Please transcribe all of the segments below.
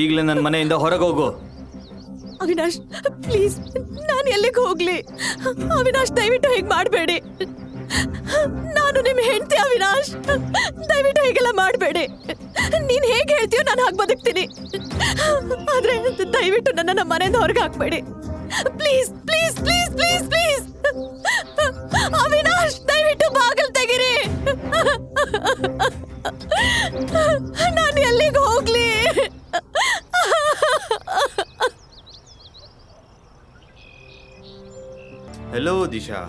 ಈಗಲೇ ನನ್ನ ಮನೆಯಿಂದ ಹೊರಗೆ ಹೋಗು. ಅವಿನಾಶ್ ಪ್ಲೀಸ್, ನಾನು ಎಲ್ಲಿಗೆ ಹೋಗ್ಲಿ? ಅವಿನಾಶ್ ದಯವಿಟ್ಟು ಹೀಗೆ ಮಾಡಬೇಡಿ. ನಾನು ನಿಮ್ಮ ಹೆಂಡತಿ ಅವಿನಾಶ್, ದಯವಿಟ್ಟು ಹೀಗೆಲ್ಲ ಮಾಡಬೇಡಿ. ನೀನ್ ಹೇಗೆ ಹೇಳ್ತೀಯೋ ನಾನು ಹಾಗೆ ಬದುಕ್ತೀನಿ, ಆದ್ರೆ ದಯವಿಟ್ಟು ನನ್ನನ್ನು ಮನೆಯಿಂದ ಹೊರಗೆ ಹಾಕ್ಬೇಡಿ. Please please please please please Avinash, ದಯವಿಟ್ಟು ಬಾಗಿಲು ತೆಗಿರಿ. ನಾನು ಎಲ್ಲಿಗೆ ಹೋಗ್ಲಿ? ಹೆಲೋ ದಿಶಾ,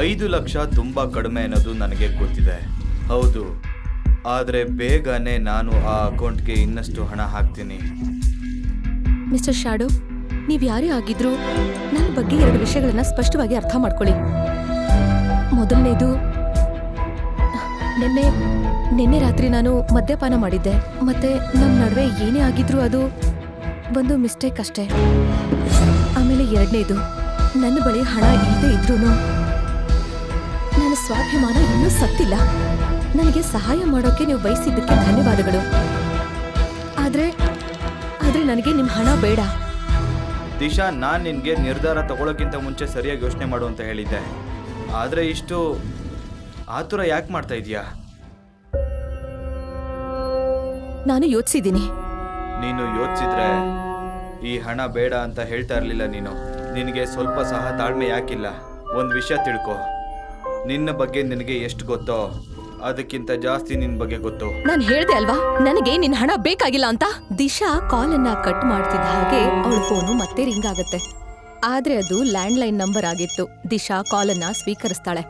5 ಲಕ್ಷ ತುಂಬಾ ಕಡಿಮೆ ಅನ್ನೋದು ನನಗೆ ಗೊತ್ತಿದೆ, ಹೌದು. ಆದರೆ ಬೇಗನೆ ನಾನು ಆ ಅಕೌಂಟ್ಗೆ ಇನ್ನಷ್ಟು ಹಣ ಹಾಕ್ತೀನಿ. ಮಿಸ್ಟರ್ ಶಾಡೋ, ನೀವು ಯಾರೇ ಆಗಿದ್ರೂ ನನ್ನ ಬಗ್ಗೆ 2 ವಿಷಯಗಳನ್ನ ಸ್ಪಷ್ಟವಾಗಿ ಅರ್ಥ ಮಾಡ್ಕೊಳ್ಳಿ. ಮೊದಲನೇದು, ನಿನ್ನೆ ರಾತ್ರಿ ನಾನು ಮದ್ಯಪಾನ ಮಾಡಿದ್ದೆ. ಮತ್ತೆ ನಮ್ಮ ನಡುವೆ ಏನೇ ಆಗಿದ್ರೂ ಅದು ಒಂದು ಮಿಸ್ಟೇಕ್ ಅಷ್ಟೇ. ಆಮೇಲೆ 2ನೇದು, ನನ್ನ ಬಳಿ ಹಣ ಇಲ್ಲದೆ ಇದ್ರೂ ನನ್ನ ಸ್ವಾಭಿಮಾನ ಇನ್ನೂ ಸತ್ತಿಲ್ಲ. ನನಗೆ ಸಹಾಯ ಮಾಡೋಕೆ ನೀವು ಬಯಸಿದ್ದಕ್ಕೆ ಧನ್ಯವಾದಗಳು. ಆದ್ರೆ ನನಗೆ ನಿಮ್ಮ ಹಣ ಬೇಡ. ದಿಶಾ, ನಾನು ನಿನಗೆ ನಿರ್ಧಾರ ತಗೊಳ್ಳೋಕ್ಕಿಂತ ಮುಂಚೆ ಸರಿಯಾಗಿ ಯೋಚನೆ ಮಾಡು ಅಂತ ಹೇಳಿದ್ದೆ. ಆದರೆ ಇಷ್ಟು ಆತುರ ಯಾಕೆ ಮಾಡ್ತಾ ಇದೀಯಾ? ನಾನು ಯೋಚಿಸಿದ್ದೀನಿ. ನೀನು ಯೋಚಿಸಿದ್ರೆ ಈ ಹಣ ಬೇಡ ಅಂತ ಹೇಳ್ತಾ ಇರಲಿಲ್ಲ ನೀನು. ನಿನಗೆ ಸ್ವಲ್ಪ ಸಹ ತಾಳ್ಮೆ ಯಾಕಿಲ್ಲ? ಒಂದು ವಿಷಯ ತಿಳ್ಕೊ, ನಿನ್ನ ಬಗ್ಗೆ ನಿನಗೆ ಎಷ್ಟು ಗೊತ್ತೋ ಅದಕ್ಕಿಂತ ಜಾಸ್ತಿ ನಿನ್ನ ಬಗ್ಗೆ ಗೊತ್ತು. ನಾನು ಹೇಳ್ದೆ ಅಲ್ವಾ ನನಗೆ ನಿನ್ನ ಹಣ ಬೇಕಾಗಿಲ್ಲ ಅಂತ. ದಿಶಾ ಕಾಲನ್ನ ಕಟ್ ಮಾಡ್ತಿದ್ದ ಹಾಗೆ ಅವಳ ಫೋನು ಮತ್ತೆ ರಿಂಗ್ ಆಗತ್ತೆ. ಆದ್ರೆ ಅದು ಲ್ಯಾಂಡ್ಲೈನ್ ನಂಬರ್ ಆಗಿತ್ತು. ದಿಶಾ ಕಾಲನ್ನ ಸ್ವೀಕರಿಸ್ತಾಳೆ.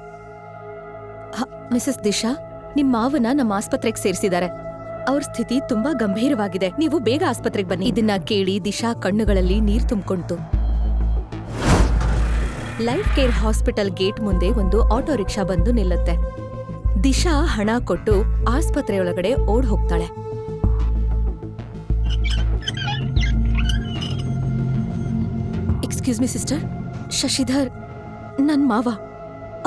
ಮಿಸಸ್ ದಿಶಾ, ನಿಮ್ ಮಾವನ ನಮ್ಮ ಆಸ್ಪತ್ರೆಗೆ ಸೇರಿಸಿದ್ದಾರೆ. ಅವ್ರ ಸ್ಥಿತಿ ತುಂಬಾ ಗಂಭೀರವಾಗಿದೆ. ನೀವು ಬೇಗ ಆಸ್ಪತ್ರೆಗೆ ಬನ್ನಿ. ಇದನ್ನ ಕೇಳಿ ದಿಶಾ ಕಣ್ಣುಗಳಲ್ಲಿ ನೀರ್ ತುಂಬಿಕೊಂಡಿತು. ಲೈಫ್ ಕೇರ್ ಹಾಸ್ಪಿಟಲ್ ಗೇಟ್ ಮುಂದೆ ಒಂದು ಆಟೋ ರಿಕ್ಷಾ ಬಂದು ನಿಲ್ಲುತ್ತೆ. ದಿಶಾ ಹಣ ಕೊಟ್ಟು ಆಸ್ಪತ್ರೆಯೊಳಗಡೆ ಓಡ್ ಹೋಗ್ತಾಳೆ. ಎಕ್ಸ್ಕ್ಯೂಸ್ ಮಿ ಸಿಸ್ಟರ್, ಶಶಿಧರ್ ನನ್ ಮಾವ,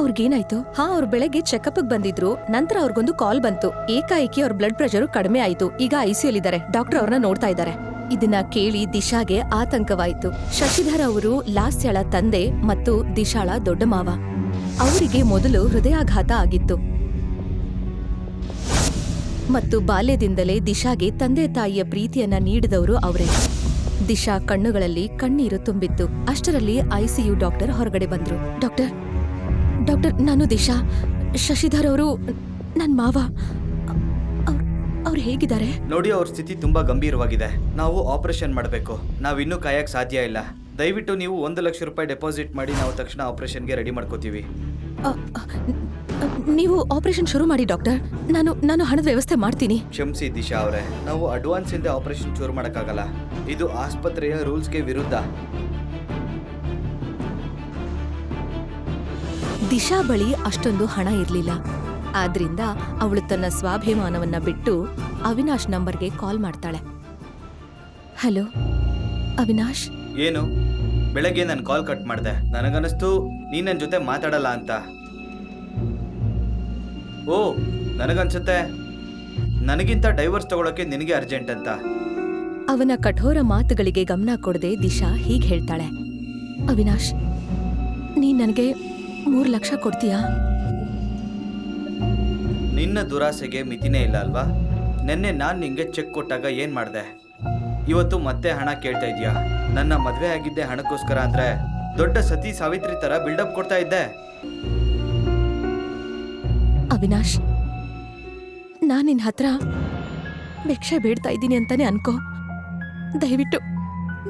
ಅವ್ರಿಗೇನಾಯ್ತು? ಅವ್ರು ಬೆಳಗ್ಗೆ ಚೆಕಪ್ ಬಂದಿದ್ರು. ನಂತರ ಅವ್ರಿಗೊಂದು ಕಾಲ್ ಬಂತು. ಏಕಾಏಕಿ ಅವ್ರ ಬ್ಲಡ್ ಪ್ರೆಷರ್ ಕಡಿಮೆ ಆಯ್ತು. ಈಗ ಐಸಿಯುಲ್ ಇದ್ದಾರೆ. ಡಾಕ್ಟರ್ ಅವ್ರನ್ನ ನೋಡ್ತಾ ಇದ್ದಾರೆ. ಇದನ್ನ ಕೇಳಿ ದಿಶಾಗೆ ಆತಂಕವಾಯಿತು. ಶಶಿಧರ್ ಅವರು ಲಾಸ್ಯಳ ತಂದೆ ಮತ್ತು ದಿಶಾಳ ದೊಡ್ಡ ಮಾವ. ಅವರಿಗೆ ಮೊದಲು ಹೃದಯಾಘಾತ ಆಗಿತ್ತು ಮತ್ತು ಬಾಲ್ಯದಿಂದಲೇ ದಿಶಾಗೆ ತಂದೆ ತಾಯಿಯ ಪ್ರೀತಿಯನ್ನ ನೀಡಿದವರು ಅವರೇ. ದಿಶಾ ಕಣ್ಣುಗಳಲ್ಲಿ ಕಣ್ಣೀರು ತುಂಬಿತ್ತು. ಅಷ್ಟರಲ್ಲಿ ಐಸಿಯು ಡಾಕ್ಟರ್ ಹೊರಗಡೆ ಬಂದ್ರು. ಡಾಕ್ಟರ್, ನಾನು ದಿಶಾ. ಶಶಿಧರ್ ಅವರು ನನ್ ಮಾವ. ಅವ್ರು ಹೇಗಿದ್ದಾರೆ? ನೋಡಿ, ಅವ್ರ ಸ್ಥಿತಿ ತುಂಬಾ ಗಂಭೀರವಾಗಿದೆ. ನಾವು ಆಪರೇಷನ್ ಮಾಡಬೇಕು. ನಾವಿನ್ನೂ ಕಾಯಕ್ ಸಾಧ್ಯ ಇಲ್ಲ. ದಯವಿಟ್ಟು ನೀವು 1 ಲಕ್ಷ ರೂಪಾಯಿ ಡೆಪಾಸಿಟ್ ಮಾಡಿ ನಾವು ತಕ್ಷಣ ಆಪರೇಷನ್ಗೆ ರೆಡಿ ಮಾಡ್ಕೋತೀವಿ. ನೀವು ಆಪರೇಷನ್ ಶುರು ಮಾಡಿ ಡಾಕ್ಟರ್. ನಾನು ಹಣದ ವ್ಯವಸ್ಥೆ ಮಾಡ್ತೀನಿ. ಕ್ಷಮಿಸಿ ದಿಶಾ ಅವರೇ, ನಾವು ಅಡ್ವಾನ್ಸ್ ಇಂದ ಆಪರೇಷನ್ ಶುರು ಮಾಡಕ್ಕಾಗಲ್ಲ. ಇದು ಆಸ್ಪತ್ರೆಯ ರೂಲ್ಸ್ಗೆ ವಿರುದ್ಧ. ದಿಶಾ ಬಳಿ ಅಷ್ಟೊಂದು ಹಣ ಇರ್ಲಿಲ್ಲ. ಆದ್ರಿಂದ ಅವಳು ತನ್ನ ಸ್ವಾಭಿಮಾನವನ್ನ ಬಿಟ್ಟು ಅವಿನಾಶ್ ನಂಬರ್ಗೆ ಕಾಲ್ ಮಾಡ್ತಾಳೆ. ಹಲೋ ಅವಿನಾಶ್. ಏನು? ಬೆಳಗ್ಗೆ ನಾನು ಕಾಲ್ ಕಟ್ ಮಾಡಿದೆ. ನನಗನ್ನಿಸ್ತು ನೀನ್ ನನ್ನ ಜೊತೆ ಮಾತಾಡಲ್ಲ ಅಂತ. ಓ, ನನಗನ್ಸುತ್ತೆ ನನಗಿಂತ ಡೈವರ್ಸ್ ತಗೊಳಕ್ಕೆ ನಿನಗೆ ಅರ್ಜೆಂಟ್ ಅಂತ. ಅವನ ಕಠೋರ ಮಾತುಗಳಿಗೆ ಗಮನ ಕೊಡದೆ ದಿಶಾ ಹೀಗೆ ಹೇಳ್ತಾಳೆ. ಅವಿನಾಶ್, ನೀನ್ ನನಗೆ 3 ಲಕ್ಷ ಕೊಡ್ತೀಯಾ? ನಿನ್ನ ದುರಾಸೆಗೆ ಮಿತಿನೇ ಇಲ್ಲ ಅಲ್ವಾ? ನೆನ್ನೆ ನಾನು ನಿಂಗೆ ಚೆಕ್ ಕೊಟ್ಟಾಗ ಏನ್ ಮಾಡ್ದೆ? ಇವತ್ತು ಮತ್ತೆ ಹಣ ಕೇಳ್ತಾ ಇದೀಯಾ? ನನ್ನ ಮದ್ವೆ ಆಗಿದ್ದೆ ಹಣಕ್ಕೋಸ್ಕರ ಅಂದ್ರೆ ದೊಡ್ಡ ಸತಿ ಸಾವಿತ್ರಿ ತರ ಬಿಲ್ಡಪ್ ಕೊಡ್ತಾ ಇದ್ದೆ. ಅವಿನಾಶ್, ನಾನ್ ನಿನ್ ಹತ್ರ ಭಿಕ್ಷೆ ಬೇಡ್ತಾ ಇದ್ದೀನಿ ಅಂತಾನೆ ಅನ್ಕೋ. ದಯವಿಟ್ಟು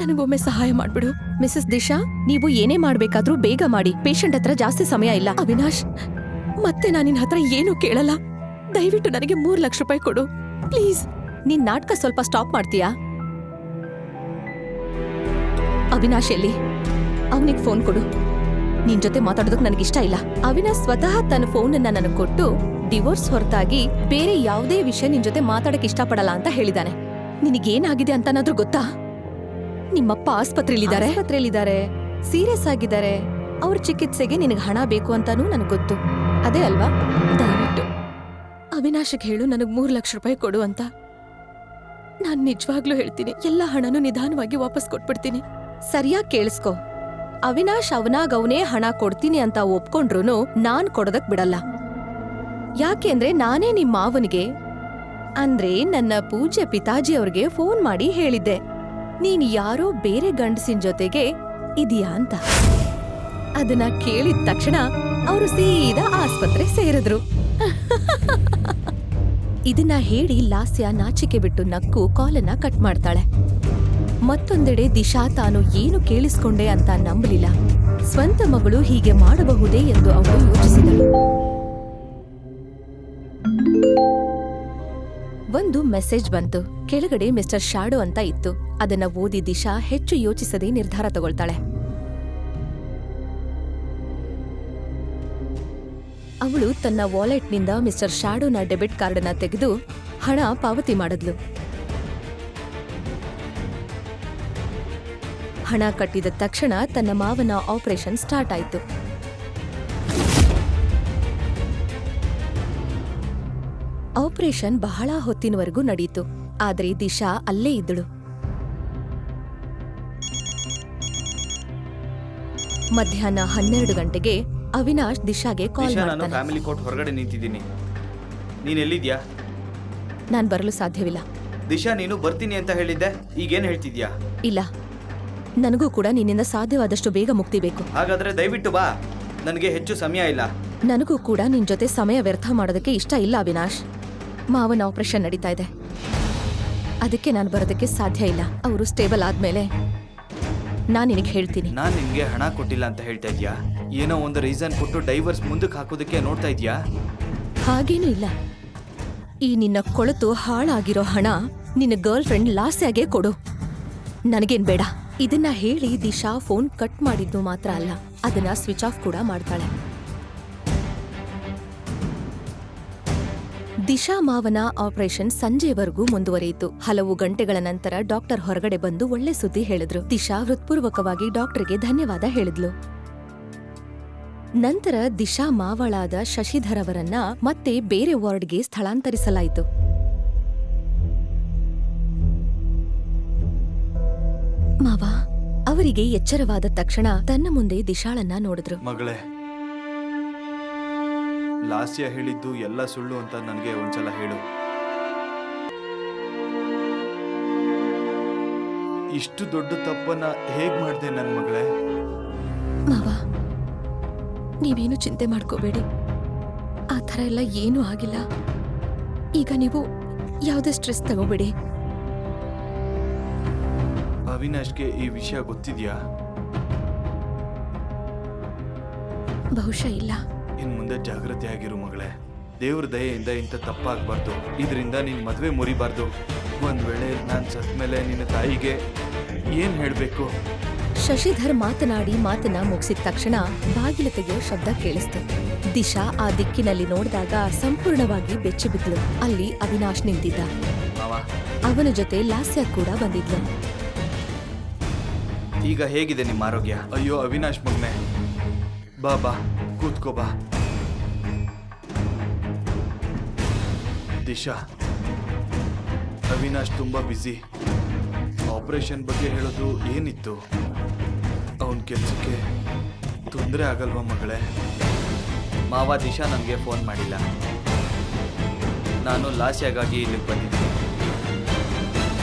ನನಗೊಮ್ಮೆ ಸಹಾಯ ಮಾಡ್ಬಿಡು. ಮಿಸಸ್ ದಿಶಾ, ನೀವು ಏನೇ ಮಾಡ್ಬೇಕಾದ್ರೂ ಬೇಗ ಮಾಡಿ. ಪೇಷಂಟ್ ಹತ್ರ ಜಾಸ್ತಿ ಸಮಯ ಇಲ್ಲ. ಅವಿನಾಶ್, ಮತ್ತೆ ನಾನು ನಿನ್ ಹತ್ರ ಏನೂ ಕೇಳಲ್ಲ. ದಯವಿಟ್ಟು ನನಗೆ 3 ಲಕ್ಷ ರೂಪಾಯಿ ಕೊಡು ಪ್ಲೀಸ್. ನಿನ್ ನಾಟಕ ಸ್ವಲ್ಪ ಸ್ಟಾಪ್ ಮಾಡ್ತೀಯಾ? ಅವಿನಾಶ್ ಎಲ್ಲಿ? ಅವನಿಗೆ ಫೋನ್ ಕೊಡು. ನಿನ್ ಜೊತೆ ಮಾತಾಡೋದಕ್ಕೆ ನನಗಿಷ್ಟ ಇಲ್ಲ. ಅವಿನಾಶ್ ಸ್ವತಃ ತನ್ನ ಫೋನನ್ನ ನನಗೆ ಕೊಟ್ಟು ಡಿವೋರ್ಸ್ ಹೊರತಾಗಿ ಬೇರೆ ಯಾವುದೇ ವಿಷಯ ನಿನ್ ಜೊತೆ ಮಾತಾಡಕ್ ಇಷ್ಟಪಡಲ್ಲ ಅಂತ ಹೇಳಿದಾನೆ. ನಿನಗೇನಾಗಿದೆ ಅಂತನಾದ್ರೂ ಗೊತ್ತಾ? ನಿಮ್ಮಪ್ಪ ಆಸ್ಪತ್ರೆಯಲ್ಲಿದ್ದಾರೆ, ಸೀರಿಯಸ್ ಆಗಿದ್ದಾರೆ. ಅವ್ರ ಚಿಕಿತ್ಸೆಗೆ ನಿನಗೆ ಹಣ ಬೇಕು ಅಂತಾನೂ ನನಗೆ ಗೊತ್ತು. ಅದೇ ಅಲ್ವಾ? ದಯವಿಟ್ಟು ಅವಿನಾಶಕ್ಕೆ ಹೇಳು ನನಗೆ 3 ಲಕ್ಷ ರೂಪಾಯಿ ಕೊಡು ಅಂತ. ನಾನ್ ನಿಜವಾಗ್ಲೂ ಹೇಳ್ತೀನಿ, ಎಲ್ಲ ಹಣನೂ ನಿಧಾನವಾಗಿ ವಾಪಸ್ ಕೊಟ್ಬಿಡ್ತೀನಿ. ಸರಿಯಾಗಿ ಕೇಳಿಸ್ಕೊ, ಅವಿನಾಶ್ ಅವನಾಗವನೇ ಹಣ ಕೊಡ್ತೀನಿ ಅಂತ ಒಪ್ಕೊಂಡ್ರು ನಾನ್ ಕೊಡೋದಕ್ ಬಿಡಲ್ಲ. ಯಾಕೆಂದ್ರೆ ನಾನೇ ನಿಮ್ಮ ಮಾವನಿಗೆ ಅಂದ್ರೆ ನನ್ನ ಪೂಜ್ಯ ಪಿತಾಜಿ ಅವ್ರಿಗೆ ಫೋನ್ ಮಾಡಿ ಹೇಳಿದ್ದೆ, ನೀನ್ ಯಾರೋ ಬೇರೆ ಗಂಡಸಿನ ಜೊತೆಗೆ ಇದೀಯಾ ಅಂತ. ಅದನ್ನ ಕೇಳಿದ ತಕ್ಷಣ ಅವರು ಸೀದಾ ಆಸ್ಪತ್ರೆ ಸೇರಿದ್ರು. ಇದನ್ನ ಹೇಳಿ ಲಾಸ್ಯ ನಾಚಿಕೆ ಬಿಟ್ಟು ನಕ್ಕು ಕಾಲನ್ನ ಕಟ್ ಮಾಡ್ತಾಳೆ. ಮತ್ತೊಂದೆಡೆ ದಿಶಾ ತಾನು ಏನು ಕೇಳಿಸ್ಕೊಂಡೆ ಅಂತ ನಂಬಲಿಲ್ಲ. ಸ್ವಂತ ಮಗಳು ಹೀಗೆ ಮಾಡಬಹುದೇ ಎಂದು ಅವಳು ಯೋಚಿಸಿದಳು. ಒಂದು ಮೆಸೇಜ್ ಬಂತು. ಕೆಳಗಡೆ ಮಿಸ್ಟರ್ ಶಾಡೋ ಅಂತ ಇತ್ತು. ಅದನ್ನ ಓದಿ ದಿಶಾ ಹೆಚ್ಚು ಯೋಚಿಸದೆ ನಿರ್ಧಾರ ತಗೊಳ್ತಾಳೆ. ಅವಳು ತನ್ನ ವಾಲೆಟ್ನಿಂದ ಮಿಸ್ಟರ್ ಶಾಡೋನ ಡೆಬಿಟ್ ಕಾರ್ಡನ್ನ ತೆಗೆದು ಹಣ ಪಾವತಿ ಮಾಡಿದ್ಲು. ಹಣ ಕಟ್ಟಿದ ತಕ್ಷಣ ತನ್ನ ಮಾವನ ಆಪರೇಷನ್ ಸ್ಟಾರ್ಟ್ ಆಯಿತು. ಆಪರೇಷನ್ ಬಹಳ ಹೊತ್ತಿನವರೆಗೂ ನಡೆಯಿತು. ಆದ್ರೆ ದಿಶಾ ಅಲ್ಲೇ ಇದ್ದಳು. ಮಧ್ಯಾಹ್ನ 12 ಗಂಟೆಗೆ ಅವಿನಾಶ್ ದಿಶಾಗೆ ಕಾಲ್ ದಿಶಾ, ನಾನು ಮಾಡ್ತಾನೆ. ಫ್ಯಾಮಿಲಿ ಕೋರ್ಟ್ ಹೊರಗಡೆ ನಿಂತಿದ್ದೀನಿ. ನೀನ್ ಎಲ್ಲಿದ್ಯಾ? ನಾನ್ ಬರಲು ಸಾಧ್ಯವಿಲ್ಲ. ದಿಶಾ, ನೀನು ಬರ್ತೀನಿ ಅಂತ ಹೇಳಿದ್ದೆ, ಈಗೇನ್ ಹೇಳ್ತಿದ್ಯಾ? ಇಲ್ಲ, ನನಗೂ ಕೂಡ ನಿನ್ನಿಂದ ಸಾಧ್ಯವಾದಷ್ಟು ಬೇಗ ಮುಕ್ತಿ ಬೇಕು. ಹಾಗಾದ್ರೆ ದಯವಿಟ್ಟು ಬಾ, ನನಗೆ ಹೆಚ್ಚು ಸಮಯ ಇಲ್ಲ. ನನಗೂ ಕೂಡ ನಿನ್ ಜೊತೆ ಸಮಯ ವ್ಯರ್ಥ ಮಾಡೋದಕ್ಕೆ ಇಷ್ಟ ಇಲ್ಲ ಅವಿನಾಶ್. ಮಾವನ ಆಪರೇಷನ್ ನಡೀತಾ ಇದೆ, ಅದಕ್ಕೆ ನಾನು ಬರೋದಕ್ಕೆ ಸಾಧ್ಯ ಇಲ್ಲ. ಅವರು ಸ್ಟೇಬಲ್ ಆದ್ಮೇಲೆ ನಾನ್ ನಿನಗೆ ಹೇಳ್ತೀನಿ. ನಾನ್ ನಿನ್ಗೆ ಹಣ ಕೊಟ್ಟಿಲ್ಲ ಅಂತ ಹೇಳ್ತಾ ಇದ್ಯಾ? ಏನೋ ಒಂದು ರೀಸನ್ ಕೊಟ್ಟು ಡೈವರ್ಸ್ ಮುಂದಕ್ಕೆ ಹಾಕೋದಕ್ಕೆ ನೋಡ್ತಾ ಇದ್ಯಾ? ಹಾಗೇನೂ ಇಲ್ಲ. ಈ ನಿನ್ನ ಕೊಳತು ಹಾಳಾಗಿರೋ ಹಣ ನಿನ್ನ ಗರ್ಲ್ ಫ್ರೆಂಡ್ ಲಾಸ್ಯಾಗೆ ಕೊಡು, ನನಗೇನ್ ಬೇಡ. ಇದನ್ನ ಹೇಳಿ ದಿಶಾ ಫೋನ್ ಕಟ್ ಮಾಡಿದ್ದು ಮಾತ್ರ ಅಲ್ಲ, ಅದನ್ನ ಸ್ವಿಚ್ ಆಫ್ ಕೂಡ ಮಾಡ್ತಾಳೆ. ದಿಶಾ ಮಾವನ ಆಪರೇಷನ್ ಸಂಜೆವರೆಗೂ ಮುಂದುವರಿಯಿತು. ಹಲವು ಗಂಟೆಗಳ ನಂತರ ಡಾಕ್ಟರ್ ಹೊರಗಡೆ ಬಂದು ಒಳ್ಳೆ ಸುದ್ದಿ ಹೇಳಿದ್ರು. ದಿಶಾ ಹೃತ್ಪೂರ್ವಕವಾಗಿ ಡಾಕ್ಟರ್ಗೆ ಧನ್ಯವಾದ ಹೇಳಿದ್ಲು. ನಂತರ ದಿಶಾ ಮಾವಳಾದ ಶಶಿಧರ್ ಅವರನ್ನ ಮತ್ತೆ ಬೇರೆ ವಾರ್ಡ್ಗೆ ಸ್ಥಳಾಂತರಿಸಲಾಯಿತು. ಮಾವ ಅವರಿಗೆ ಎಚ್ಚರವಾದ ತಕ್ಷಣ ತನ್ನ ಮುಂದೆ ದಿಶಾಳನ್ನ ನೋಡಿದ್ರು. ಮಗಳೇ, ಲಾಸ್ಯ ಹೇಳಿದ್ದು ಎಲ್ಲ ಸುಳ್ಳು ಅಂತ ನನಗೆ ಒಂದ್ಸಲ ಹೇಳು. ಇಷ್ಟು ದೊಡ್ಡ ತಪ್ಪನ್ನ ಹೇಗ್ ಮಾಡ್ದೆ ನನ್ ಮಗಳೇ? ಮಾವ, ನೀವೇನು ಚಿಂತೆ ಮಾಡ್ಕೋಬೇಡಿ. ಆ ಥರ ಎಲ್ಲ ಏನೂ ಆಗಿಲ್ಲ. ಈಗ ನೀವು ಯಾವುದೇ ಸ್ಟ್ರೆಸ್ ತಗೋಬೇಡಿ. ಅವಿನಾಶ್ಗೆ ಈ ವಿಷಯ ಗೊತ್ತಿದ್ಯಾ? ಬಹುಶಃ ಇಲ್ಲ. ಇನ್ ಮುಂದೆ ಜಾಗ್ರತೆ ಆಗಿರು ಮಗಳೇ. ದೇವ್ರ ದಯೆಯಿಂದ ಇಂಥ ತಪ್ಪಾಗಬಾರ್ದು. ಇದರಿಂದ ನಿನ್ ಮದ್ವೆ ಮುರಿಬಾರ್ದು. ಒಂದ್ ವೇಳೆ ನಾನ್ ಸತ್ ಮೇಲೆ ನಿನ್ನ ತಾಯಿಗೆ ಏನ್ ಹೇಳ್ಬೇಕು? ಶಶಿಧರ್ ಮಾತನಾಡಿ ಮಾತನ್ನ ಮುಗಿಸಿದ ತಕ್ಷಣ ಬಾಗಿಲು ತೆಗೆಯೋ ಶಬ್ದ ಕೇಳಿಸ್ತು. ದಿಶಾ ಆ ದಿಕ್ಕಿನಲ್ಲಿ ನೋಡಿದಾಗ ಸಂಪೂರ್ಣವಾಗಿ ಬೆಚ್ಚಿಬಿದ್ಲು. ಅಲ್ಲಿ ಅವಿನಾಶ್ ನಿಂತಿದ್ದ. ಮಾವ, ಅವನ ಜೊತೆ ಲಾಸ್ಯ ಕೂಡ ಬಂದಿದ್ಲು. ಈಗ ಹೇಗಿದೆ ನಿಮ್ಮ ಆರೋಗ್ಯ? ಅಯ್ಯೋ ಅವಿನಾಶ್ ಮಗ್ನೆ, ಬಾ ಬಾ ಕೂತ್ಕೋ ಬಾ. ದಿಶಾ, ಅವಿನಾಶ್ ತುಂಬಾ ಬ್ಯುಸಿ. ಆಪರೇಷನ್ ಬಗ್ಗೆ ಹೇಳೋದು ಏನಿತ್ತು? ಅವನ ಕೆಲಸಕ್ಕೆ ತೊಂದರೆ ಆಗಲ್ವಾ ಮಗಳೇ? ಮಾವ, ದಿಶಾ ನನಗೆ ಫೋನ್ ಮಾಡಿಲ್ಲ. ನಾನು ಲಾಸ್ಯಾಗಾಗಿ ಇಲ್ಲಿಗೆ ಬಂದಿದ್ದೆ.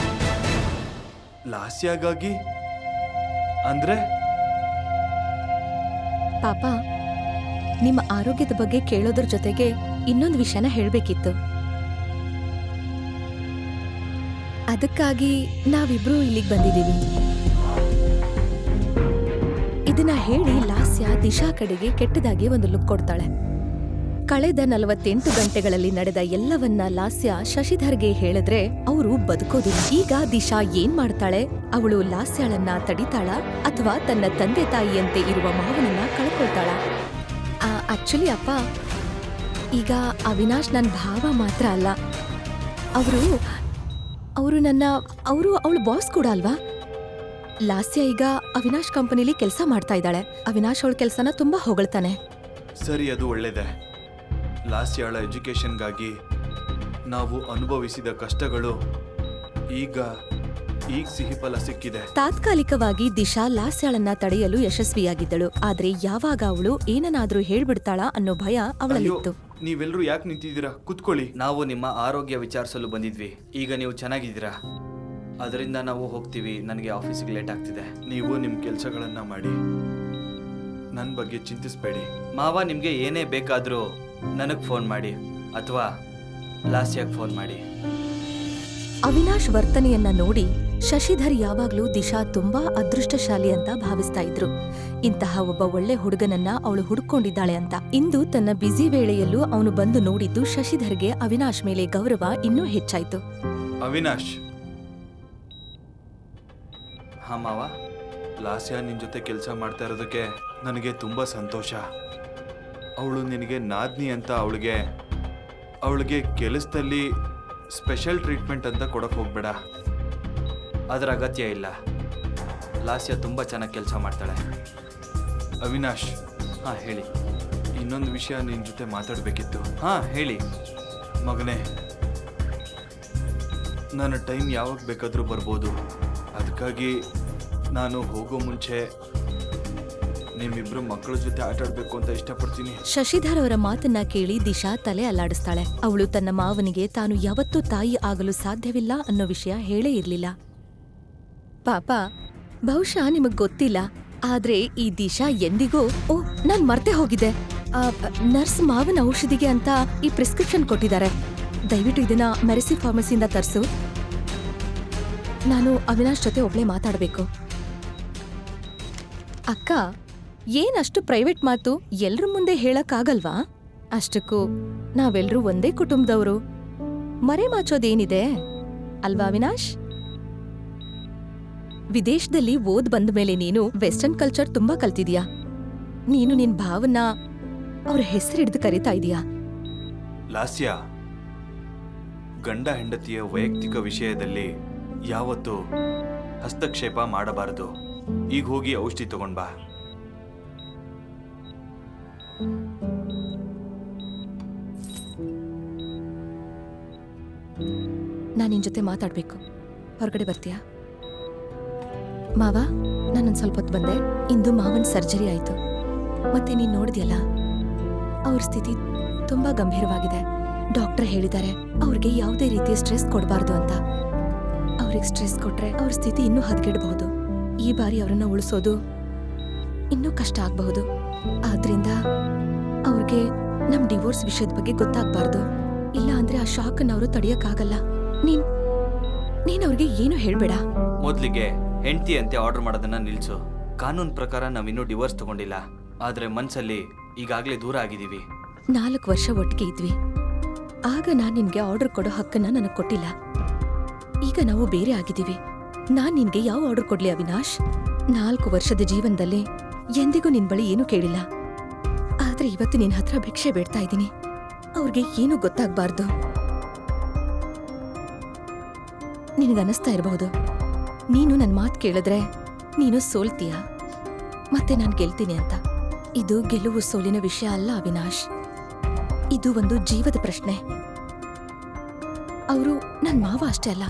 ಲಾಸ್ಯಾಗಾಗಿ ಅಂದ್ರೆ? ಪಾಪ, ನಿಮ್ಮ ಆರೋಗ್ಯದ ಬಗ್ಗೆ ಕೇಳೋದ್ರ ಜೊತೆಗೆ ಇನ್ನೊಂದು ವಿಷಯನ ಹೇಳ್ಬೇಕಿತ್ತು. ಅದಕ್ಕಾಗಿ ನಾವಿಬ್ರು ಇಲ್ಲಿಗೆ ಬಂದಿದ್ದೀವಿ. ಇದನ್ನ ಹೇಳಿ ಲಾಸ್ಯ ದಿಶಾ ಕಡೆಗೆ ಕೆಟ್ಟದಾಗಿ ಒಂದು ಲುಕ್ ಕೊಡ್ತಾಳೆ. ಕಳೆದ 48 ಗಂಟೆಗಳಲ್ಲಿ ನಡೆದ ಎಲ್ಲವನ್ನ ಲಾಸ್ಯ ಶಶಿಧರ್ಗೆ ಹೇಳಿದ್ರೆ ಅವರು ಬದುಕೋದಿಲ್ಲ. ಈಗ ದಿಶಾ ಏನ್ ಮಾಡ್ತಾಳೆ? ಅವಳು ಲಾಸ್ಯಾಳನ್ನ ತಡಿತಾಳ ಅಥವಾ ತನ್ನ ತಂದೆ ತಾಯಿಯಂತೆ ಇರುವ ಮಾವನನ್ನ ಕಳ್ಕೊಳ್ತಾಳ? ಆಕ್ಚುಲಿ ಅಪ್ಪ, ಈಗ ಅವಿನಾಶ್ ನನ್ನ ಭಾವ ಮಾತ್ರ ಅಲ್ಲ, ಅವಳು ಬಾಸ್ ಕೂಡ ಅಲ್ವಾ? ಲಾಸ್ಯ ಈಗ ಅವಿನಾಶ್ ಕಂಪನಿಲಿ ಕೆಲಸ ಮಾಡ್ತಾ ಇದ್ದಾಳೆ. ಅವಿನಾಶ್ ಅವಳ ಕೆಲಸನ ತುಂಬಾ ಹೊಗಳ್ತಾನೆ. ಸರಿ, ಅದು ಒಳ್ಳೇದೆ. ಲಾಸ್ಯಾಳ ಎಜುಕೇಶನ್ಗಾಗಿ ನಾವು ಅನುಭವಿಸಿದ ಕಷ್ಟಗಳು ಈಗ ಸಿಹಿ ಫಲ ಸಿಕ್ಕಿದೆ. ತಾತ್ಕಾಲಿಕವಾಗಿ ದಿಶಾ ಲಾಸ್ಯಾಳನ್ನ ತಡೆಯಲು ಯಶಸ್ವಿಯಾಗಿದ್ದಳು. ಆದ್ರೆ ಯಾವಾಗ ಅವಳು ಏನನ್ನಾದ್ರೂ ಹೇಳ್ಬಿಡ್ತಾಳಾ ಅನ್ನೋ ಭಯ ಅವಳಲ್ಲಿತ್ತು. ನೀವೆಲ್ಲರೂ ಯಾಕೆ ನಿಂತಿದ್ದೀರಾ? ಕುತ್ಕೊಳ್ಳಿ. ನಾವು ನಿಮ್ಮ ಆರೋಗ್ಯ ವಿಚಾರಿಸಲು ಬಂದಿದ್ವಿ. ಈಗ ನೀವು ಚೆನ್ನಾಗಿದ್ದೀರಾ? ಅದರಿಂದ ನಾವು ಹೋಗ್ತೀವಿ. ನನಗೆ ಆಫೀಸಿಗೆ ಲೇಟ್ ಆಗ್ತಿದೆ. ನೀವು ನಿಮ್ಮ ಕೆಲಸಗಳನ್ನ ಮಾಡಿ, ನನ್ನ ಬಗ್ಗೆ ಚಿಂತಿಸಬೇಡಿ. ಮಾವ, ನಿಮಗೆ ಏನೇ ಬೇಕಾದರೂ ನನಗೆ ಫೋನ್ ಮಾಡಿ ಅಥವಾ ಲಾಸ್ಯಾಗೆ ಫೋನ್ ಮಾಡಿ. ಅವಿನಾಶ್ ವರ್ತನೆಯನ್ನ ನೋಡಿ ಶಶಿಧರ್ ಯಾವಾಗ್ಲೂ ದಿಶಾ ತುಂಬಾ ಅದೃಷ್ಟಶಾಲಿ ಅಂತ ಭಾವಿಸ್ತಾ ಇದ್ರು. ಇಂತಹ ಒಬ್ಬ ಒಳ್ಳೆ ಹುಡುಗನನ್ನ ಅವಳು ಹುಡುಕೊಂಡಿದ್ದಾಳೆ ಅಂತ. ಇಂದು ತನ್ನ ಬ್ಯುಸಿ ವೇಳೆಯಲ್ಲೂ ಅವನು ಬಂದು ನೋಡಿದ್ದು ಶಶಿಧರ್ಗೆ ಅವಿನಾಶ್ ಮೇಲೆ ಗೌರವ ಇನ್ನೂ ಹೆಚ್ಚಾಯ್ತು. ಅವಿನಾಶ್. ಹಾ ಮಾವ, ಲಾಸ್ಯಾ ನಿನ್ ಜೊತೆ ಕೆಲಸ ಮಾಡ್ತಾ ಇರೋದಕ್ಕೆ ನನಗೆ ತುಂಬಾ ಸಂತೋಷ. ಅವಳು ನಿನಗೆ ನಾದ್ನಿ ಅಂತ ಅವಳಿಗೆ ಕೆಲಸದಲ್ಲಿ ಸ್ಪೆಷಲ್ ಟ್ರೀಟ್ಮೆಂಟ್ ಅಂತ ಕೊಡಕ್ಕೆ ಹೋಗ್ಬೇಡ. ಅದರ ಅಗತ್ಯ ಇಲ್ಲ. ಲಾಸ್ಯಾ ತುಂಬ ಚೆನ್ನಾಗಿ ಕೆಲಸ ಮಾಡ್ತಾಳೆ. ಅವಿನಾಶ್. ಹಾಂ ಹೇಳಿ. ಇನ್ನೊಂದು ವಿಷಯ ನಿನ್ನ ಜೊತೆ ಮಾತಾಡಬೇಕಿತ್ತು. ಹಾಂ ಹೇಳಿ. ಮಗನೇ, ನನ್ನ ಟೈಮ್ ಯಾವಾಗ ಬೇಕಾದರೂ ಬರ್ಬೋದು. ಅದಕ್ಕಾಗಿ ನಾನು ಹೋಗೋ ಮುಂಚೆ ನಿಮ್ಮಿಬ್ರು ಮಕ್ಕಳ ಜೊತೆ ಆಟ ಆಡ್ಬೇಕು ಅಂತ ಇಷ್ಟಪಡ್ತೀನಿ. ಶಶಿಧರ್ ಅವರ ಮಾತನ್ನ ಕೇಳಿ ದಿಶಾ ತಲೆ ಅಲ್ಲಾಡಿಸ್ತಾಳೆ. ಅವಳು ತನ್ನ ಮಾವನಿಗೆ ತಾನು ಯಾವತ್ತೂ ತಾಯಿ ಆಗಲು ಸಾಧ್ಯವಿಲ್ಲ ಅನ್ನೋ ವಿಷಯ ಹೇಳೇ ಇರ್ಲಿಲ್ಲ. ಪಾಪ, ಬಹುಶಃ ನಿಮಗ್ ಗೊತ್ತಿಲ್ಲ, ಆದ್ರೆ ಈ ದಿಶಾ ಎಂದಿಗೂ ನಾನ್ ಮರ್ತೆ ಹೋಗಿದೆ. ನರ್ಸ್ ಮಾವನ ಔಷಧಿಗೆ ಅಂತ ಈ ಪ್ರಿಸ್ಕ್ರಿಪ್ಷನ್ ಕೊಟ್ಟಿದ್ದಾರೆ. ದಯವಿಟ್ಟು ಇದನ್ನ ಮೆರಿಸಿ ಫಾರ್ಮಸಿಯಿಂದ ತರಿಸು. ನಾನು ಅವಿನಾಶ್ ಜೊತೆ ಒಬ್ಳೆ ಮಾತಾಡ್ಬೇಕು. ಅಕ್ಕ, ಏನಷ್ಟು ಪ್ರೈವೇಟ್ ಮಾತು ಎಲ್ರ ಮುಂದೆ ಹೇಳಕ್ಕಾಗಲ್ವಾ? ಅಷ್ಟಕ್ಕೂ ನಾವೆಲ್ರೂ ಒಂದೇ ಕುಟುಂಬದವರು. ಮರೆ ಮಾಚೋದೇನಿದೆ ಅಲ್ವಾ ಅವಿನಾಶ್? ವಿದೇಶದಲ್ಲಿ ಓದ್ ಬಂದ ಮೇಲೆ ನೀನು ವೆಸ್ಟರ್ನ್ ಕಲ್ಚರ್ ತುಂಬಾ ಕಲ್ತಿದ್ಯಾ. ನೀನು ನಿನ್ ಭಾವನ ಅವ್ರ ಹೆಸರಿಡ್ದು ಕರೀತಾ ಇದೀಯಾ. ಲಾಸ್ಯಾ, ಗಂಡ ಹೆಂಡತಿಯ ವೈಯಕ್ತಿಕ ವಿಷಯದಲ್ಲಿ ಯಾವತ್ತೂ ಹಸ್ತಕ್ಷೇಪ ಮಾಡಬಾರದು. ಈಗ ಹೋಗಿ ಔಷಧಿ ತಗೊಂಡ್ ಬಾ. ನಾನ್ ನಿನ್ ಜೊತೆ ಮಾತಾಡ್ಬೇಕು. ಹೊರಗಡೆ ಬರ್ತೀಯಾ? ಮಾವ, ನಾನೊಂದ್ ಸ್ವಲ್ಪ ಹೊತ್ತು ಬಂದೆ. ಇಂದು ಮಾವನ್ ಸರ್ಜರಿ ಆಯ್ತು. ಮತ್ತೆ ನೀನ್ ನೋಡಿದ್ಯಲ್ಲ, ಅವ್ರ ಸ್ಥಿತಿ ತುಂಬಾ ಗಂಭೀರವಾಗಿದೆ. ಡಾಕ್ಟರ್ ಹೇಳಿದ್ದಾರೆ ಅವ್ರಿಗೆ ಯಾವುದೇ ರೀತಿಯ ಸ್ಟ್ರೆಸ್ ಕೊಡಬಾರ್ದು ಅಂತ. ಅವ್ರಿಗೆ ಸ್ಟ್ರೆಸ್ ಕೊಟ್ರೆ ಅವ್ರ ಸ್ಥಿತಿ ಇನ್ನೂ ಹದಗೆಡಬಹುದು. ಈ ಬಾರಿ ಅವರನ್ನ ಉಳಿಸೋದು ಇನ್ನೂ ಕಷ್ಟ ಆಗಬಹುದು. ಆದ್ರಿಂದ ಅವ್ರಿಗೆ ನಮ್ ಡಿವೋರ್ಸ್ ವಿಷಯದ ಬಗ್ಗೆ ಗೊತ್ತಾಗ್ಬಾರ್ದು. ಇಲ್ಲ ಅಂದ್ರೆ ಆ ಶಾಕನ್ನ ಅವರು ತಡೆಯಕ್ಕಾಗಲ್ಲ. ನೀನ್ ಅವ್ರಿಗೆ ಏನು ಹೇಳ್ಬೇಡ. ಮೊದ್ಲಿಗೆ ಹೆಂಡತಿ ಅಂತೆ ಆರ್ಡರ್ ಮಾಡೋದನ್ನ ನಿಲ್ಸು. ಕಾನೂನ್ ಪ್ರಕಾರ ನಾವಿನ್ನೂ ಡಿವೋರ್ಸ್ ತಗೊಂಡಿಲ್ಲ. ಆದ್ರೆ ಮನ್ಸಲ್ಲಿ ಈಗಾಗ್ಲೇ ದೂರ ಆಗಿದೀವಿ. 4 ವರ್ಷ ಒಟ್ಟಿಗೆ ಇದ್ವಿ. ಆಗ ನಾನ್ ನಿನ್ಗೆ ಆರ್ಡರ್ ಕೊಡೋ ಹಕ್ಕನ್ನ ನನಗ್ ಕೊಟ್ಟಿಲ್ಲ. ಈಗ ನಾವು ಬೇರೆ ಆಗಿದ್ದೀವಿ. ನಾನ್ ನಿನ್ಗೆ ಯಾವ ಆರ್ಡರ್ ಕೊಡ್ಲಿ ಅವಿನಾಶ್? 4 ವರ್ಷದ ಜೀವನದಲ್ಲಿ ಎಂದಿಗೂ ನಿನ್ ಬಳಿ ಏನೂ ಕೇಳಿಲ್ಲ. ಆದ್ರೆ ಇವತ್ತು ನಿನ್ ಹತ್ರ ಭಿಕ್ಷೆ ಬೇಡ್ತಾ ಇದ್ದೀನಿ. ಅವ್ರಿಗೆ ಏನೂ ಗೊತ್ತಾಗ್ಬಾರ್ದು. ನಿನಗನ್ನಿಸ್ತಾ ಇರಬಹುದು, ನೀನು ನನ್ ಮಾತು ಕೇಳಿದ್ರೆ ನೀನು ಸೋಲ್ತೀಯ, ಮತ್ತೆ ನಾನ್ ಗೆಲ್ತೀನಿ ಅಂತ. ಇದು ಗೆಲುವು ಸೋಲಿನ ವಿಷಯ ಅಲ್ಲ ಅವಿನಾಶ್. ಇದು ಒಂದು ಜೀವದ ಪ್ರಶ್ನೆ. ಅವರು ನನ್ ಮಾವ ಅಷ್ಟೇ ಅಲ್ಲ,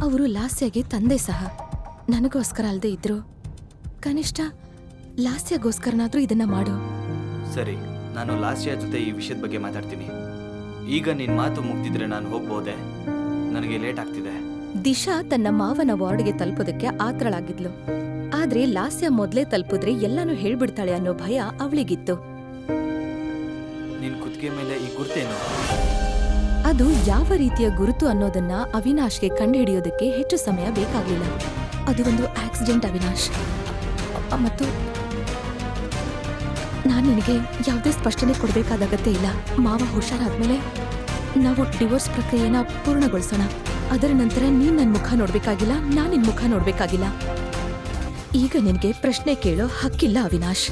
ಅವರು ಲಾಸ್ಯಾಗೆ ತಂದೆ ಸಹ. ನನಗೋಸ್ಕರ ಅಲ್ದೇ ಇದ್ರು ಕನಿಷ್ಠ ಲಾಸ್ಯಾಗೋಸ್ಕರನಾದ್ರೂ ಇದನ್ನ ಮಾಡು. ಸರಿ, ನಾನು ಲಾಸ್ಯಾ ಜೊತೆ ಈ ವಿಷಯದ ಬಗ್ಗೆ ಮಾತಾಡ್ತೀನಿ. ಈಗ ನಿನ್ ಮಾತು ಮುಗ್ದಿದ್ರೆ ನಾನು ಹೋಗ್ಬೋದೆ? ನನಗೆ ಲೇಟ್ ಆಗ್ತಿದೆ. ದಿಶಾ ತನ್ನ ಮಾವನ ವಾರ್ಡ್ಗೆ ತಲುಪೋದಕ್ಕೆ ಆತರಳಾಗಿದ್ಲು. ಆದ್ರೆ ಲಾಸ್ಯ ಮೊದ್ಲೇ ತಲುಪಿದ್ರೆ ಎಲ್ಲಾನು ಹೇಳ್ಬಿಡ್ತಾಳೆ ಅನ್ನೋ ಭಯ ಅವಳಿಗಿತ್ತು. ನಿನ್ ಕುತ್ತಿಗೆ ಮೇಲೆ ಈ ಗುರ್ತೇನು? ಅದು ಯಾವ ರೀತಿಯ ಗುರುತು ಅನ್ನೋದನ್ನ ಅವಿನಾಶ್ಗೆ ಕಂಡುಹಿಡಿಯೋದಕ್ಕೆ ಹೆಚ್ಚು ಸಮಯ ಬೇಕಾಗ್ಲಿಲ್ಲ. ಅದು ಒಂದು ಆಕ್ಸಿಡೆಂಟ್ ಅವಿನಾಶ್. ಮತ್ತು ನಾನು ನಿನಗೆ ಯಾವುದೇ ಸ್ಪಷ್ಟನೆ ಕೊಡಬೇಕಾದ ಅಗತ್ಯ ಇಲ್ಲ. ಮಾವ ಹುಷಾರಾದ್ಮೇಲೆ ನಾವು ಡಿವೋರ್ಸ್ ಪ್ರಕ್ರಿಯೆನ ಪೂರ್ಣಗೊಳಿಸೋಣ. ಅದರ ನಂತರ ನೀನ್ ನನ್ ಮುಖ ನೋಡ್ಬೇಕಾಗಿಲ್ಲ, ನಾನ್ ನಿನ್ ಮುಖ ನೋಡ್ಬೇಕಾಗಿಲ್ಲ. ಈಗ ನಿನಗೆ ಪ್ರಶ್ನೆ ಕೇಳೋ ಹಕ್ಕಿಲ್ಲ ಅವಿನಾಶ್.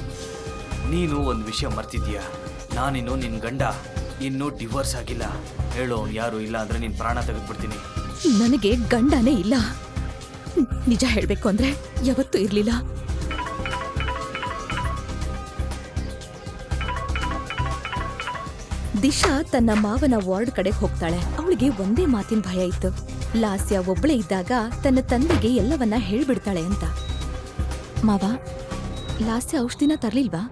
ನೀನು ಒಂದು ವಿಷಯ ಮರ್ತಿದ್ದೀಯಾ. ನಾನಿನ್ನು ನಿನ್ ಗಂಡ. ಇನ್ನೂ ಡಿವೋರ್ಸ್ ಆಗಿಲ್ಲ. ಹೇಳೋ ಯಾರು ಇಲ್ಲ ಅಂದ್ರೆ ನಿನ್ ಪ್ರಾಣ ತೆಗೆದ್ಬಿಡ್ತೀನಿ. ನನಗೆ ಗಂಡನೇ ಇಲ್ಲ. ನಿಜ ಹೇಳ್ಬೇಕು ಅಂದ್ರೆ ಯಾವತ್ತೂ ಇರ್ಲಿಲ್ಲ. ದಿಶಾ ತನ್ನ ಮಾವನ ವಾರ್ಡ್ ಕಡೆ ಹೋಗ್ತಾಳೆ. ಅವಳಿಗೆ ಒಂದೇ ಮಾತಿನ ಭಯ ಇತ್ತು. ಲಾಸ್ಯ ಒಬ್ಳೇ ಇದ್ದಾಗ ತನ್ನ ತಂದೆಗೆ ಎಲ್ಲವನ್ನ ಹೇಳ್ಬಿಡ್ತಾಳೆ ಅಂತ. ಮಾವ, ಲಾಸ್ಯ ಔಷಧಿನ ತರ್ಲಿಲ್ವಾ?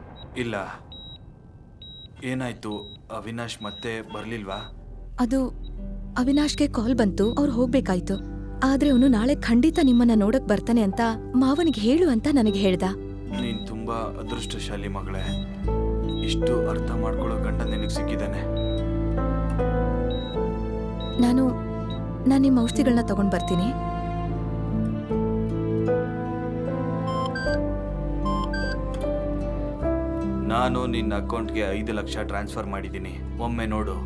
ಇಲ್ಲ. ಏನಾಯ್ತು? ಅವಿನಾಶ್ ಮತ್ತೆ ಬರ್ಲಿಲ್ವಾ? ಅದು ಅವಿನಾಶ್ಗೆ ಕಾಲ್ ಬಂತು, ಅವ್ರು ಹೋಗ್ಬೇಕಾಯ್ತು. ಆದ್ರೆ ಅವನು ನಾಳೆ ಖಂಡಿತ ನಿಮ್ಮನ್ನ ನೋಡಕ್ ಬರ್ತಾನೆ ಅಂತ ಮಾವನಿಗೆ ಹೇಳು ಅಂತ ನನಗೆ ಹೇಳ್ದ. ನೀನ್ ತುಂಬಾ ಅದೃಷ್ಟಶಾಲಿ ಮಗಳೇ. ಇಷ್ಟು ಅರ್ಥ ಮಾಡ್ಕೊಳ್ಳೋ ಗಂಡ ನಿನಗೆ ಸಿಕ್ಕಿದ್ದಾನೆ. ನಾನು ನಿಮ್ಮ ಔಷಧಿಗಳನ್ನ ತಗೊಂಡ್ ಬರ್ತೀನಿ. ನಾನು ನಿನ್ನ ಅಕೌಂಟ್ಗೆ 5 ಲಕ್ಷ ಟ್ರಾನ್ಸ್ಫರ್ ಮಾಡಿದ್ದೀನಿ. ಒಮ್ಮೆ ನೋಡು.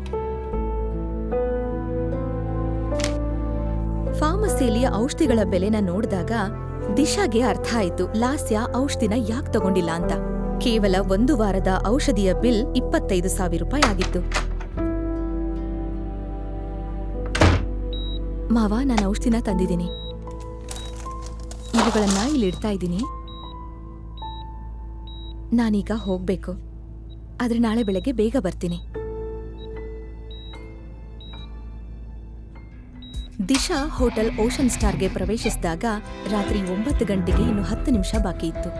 ಫಾರ್ಮಸಿಯಲ್ಲಿ ಔಷಧಿಗಳ ಬೆಲೆನ ನೋಡಿದಾಗ ದಿಶಾಗೆ ಅರ್ಥ ಆಯ್ತು ಲಾಸ್ಯ ಔಷಧಿನ ಯಾಕೆ ತಗೊಂಡಿಲ್ಲ ಅಂತ. ಕೇವಲ 1 ವಾರದ ಔಷಧಿಯ ಬಿಲ್ 25,000 ರೂಪಾಯಿ ಆಗಿತ್ತು. ಮಾವ, ನಾನು ಔಷಧಿನ ತಂದಿದ್ದೀನಿ. ಇವುಗಳನ್ನ ಇಲ್ಲಿ ಇಡ್ತಾ ಇದ್ದೀನಿ. ನಾನೀಗ ಹೋಗ್ಬೇಕು, ಆದ್ರೆ ನಾಳೆ ಬೆಳಗ್ಗೆ ಬೇಗ ಬರ್ತೀನಿ. ದಿಶಾ ಹೋಟೆಲ್ ಓಷನ್ ಸ್ಟಾರ್ಗೆ ಪ್ರವೇಶಿಸಿದಾಗ ರಾತ್ರಿ 9 ಗಂಟೆಗೆ ಇನ್ನು 10 ನಿಮಿಷ ಬಾಕಿ ಇತ್ತು.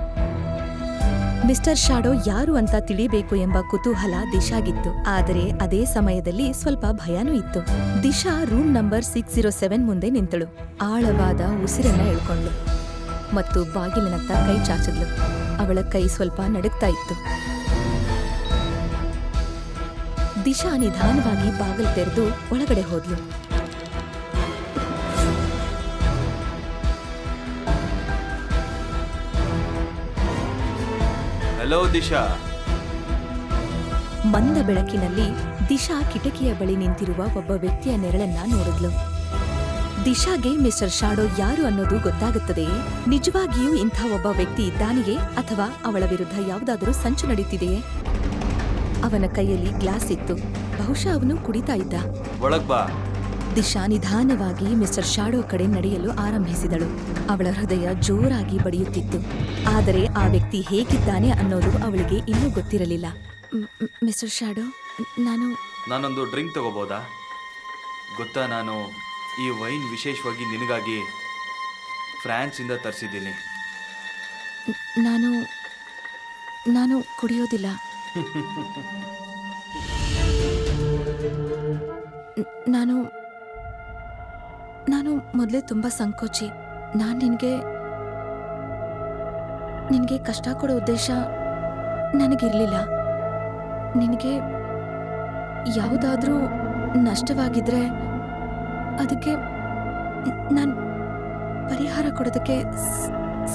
ಮಿಸ್ಟರ್ ಶಾಡೋ ಯಾರು ಅಂತ ತಿಳಿಬೇಕು ಎಂಬ ಕುತೂಹಲ ದಿಶಾಗಿತ್ತು. ಆದರೆ ಅದೇ ಸಮಯದಲ್ಲಿ ಸ್ವಲ್ಪ ಭಯನೂ ಇತ್ತು. ದಿಶಾ ರೂಮ್ ನಂಬರ್ 607 ಮುಂದೆ ನಿಂತಳು. ಆಳವಾದ ಉಸಿರನ್ನ ಎಳ್ಕೊಂಡ್ಳು ಮತ್ತು ಬಾಗಿಲಿನತ್ತ ಕೈ ಚಾಚಿದ್ಲು. ಅವಳ ಕೈ ಸ್ವಲ್ಪ ನಡುಗ್ತಾ ಇತ್ತು. ದಿಶಾ ನಿಧಾನವಾಗಿ ಬಾಗಿಲು ತೆರೆದು ಒಳಗಡೆ ಹೋದ್ಲು. ಹಲೋ ದಿಶಾ. ಮಂದ ಬೆಳಕಿನಲ್ಲಿ ದಿಶಾ ಕಿಟಕಿಯ ಬಳಿ ನಿಂತಿರುವ ಒಬ್ಬ ವ್ಯಕ್ತಿಯ ನೆರಳನ್ನ ನೋಡಿದ್ಲು. ದಿಶಾಗೆ ಮಿಸ್ಟರ್ ಶಾಡೋ ಯಾರು ಅನ್ನೋದು ಗೊತ್ತಾಗುತ್ತದೆಯೇ? ನಿಜವಾಗಿಯೂ ಇಂಥ ಒಬ್ಬ ವ್ಯಕ್ತಿ ಇದ್ದಾನೆಯೇ ಅಥವಾ ಅವಳ ವಿರುದ್ಧ ಯಾವುದಾದರೂ ಸಂಚು ನಡೀತಿದೆಯೇ? ಅವನ ಕೈಯಲ್ಲಿ ಗ್ಲಾಸ್ ಇತ್ತು. ಬಹುಶಃ ಅವನು ಕುಡಿತಾ ಇದ್ದ. ಒಳಗ್ ಬಾ. ದಿಶಾ ನಿಧಾನವಾಗಿ ಮಿಸ್ಟರ್ ಶಾಡೋ ಕಡೆ ನಡೆಯಲು ಆರಂಭಿಸಿದಳು. ಅವಳ ಹೃದಯ ಜೋರಾಗಿ ಬಡಿಯುತ್ತಿತ್ತು. ಆದರೆ ಆ ವ್ಯಕ್ತಿ ಹೇಗಿದ್ದಾನೆ ಅನ್ನೋದು ಅವಳಿಗೆ ಇನ್ನೂ ಗೊತ್ತಿರಲಿಲ್ಲ. ಮಿಸ್ಟರ್ ಶಾಡೋ, ನಾನೊಂದು ಡ್ರಿಂಕ್ ತಗೋಬೋದಾ? ಗೊತ್ತಾ, ನಾನು ಈ ವೈನ್ ವಿಶೇಷವಾಗಿ ನಿನಗಾಗಿ ಫ್ರಾನ್ಸಿಂದ ತರಿಸಿದ್ದೀನಿ. ನಾನು ಕುಡಿಯೋದಿಲ್ಲ. ನಾನು ಮೊದಲೇ ತುಂಬಾ ಸಂಕೋಚಿ. ನಾನು ನಿನಗೆ ಕಷ್ಟ ಕೊಡೋ ಉದ್ದೇಶ ನನಗಿರ್ಲಿಲ್ಲ. ನಿನಗೆ ಯಾವುದಾದ್ರೂ ನಷ್ಟವಾಗಿದ್ರೆ ಅದಕ್ಕೆ ನಾನು ಪರಿಹಾರ ಕೊಡೋದಕ್ಕೆ